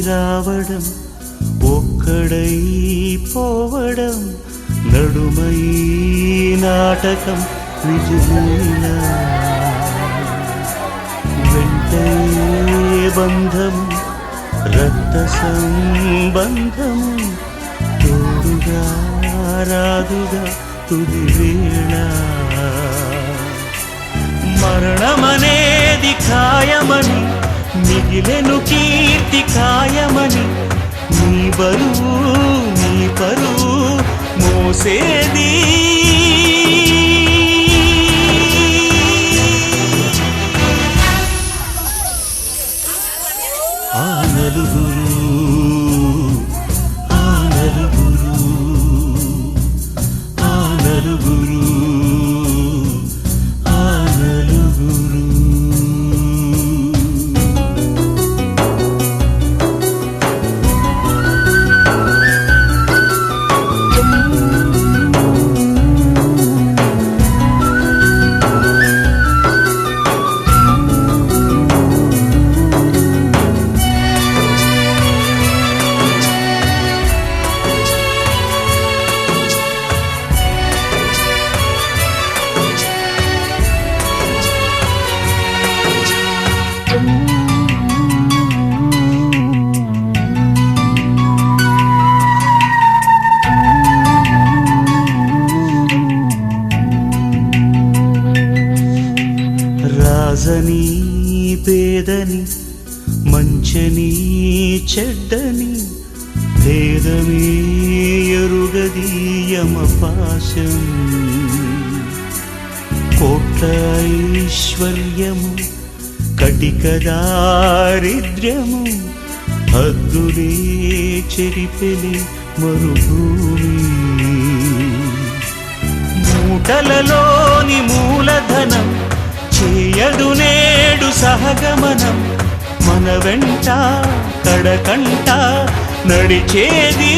రావడం ఒక్కడై పోవడం నడుమై నాటకం విజయలీల వెంటే బంధము రక్త సంబంధము తోడుగా రాదుగా తుది వేళ మరణమనేది ఖాయమని మిగిలెను కీర్తి ఖాయమని నీ బరువు నీ పరువు మోసేది ఆ నలుగురు ఆ నలుగురు ఆ నలుగురు ఆ నలుగురు రాజని పేదని మంచని చెడ్డని భేదమే ఎరుగది యమపాశం కోట్ల ఐశ్వర్యము కటిక దారిద్ర్యము హద్దులే చెరిపెలి మరుభూమి మూటలలోని మూలధనం చేయడు నేడు సహగమనం మన వెంట కడకంట నడిచేది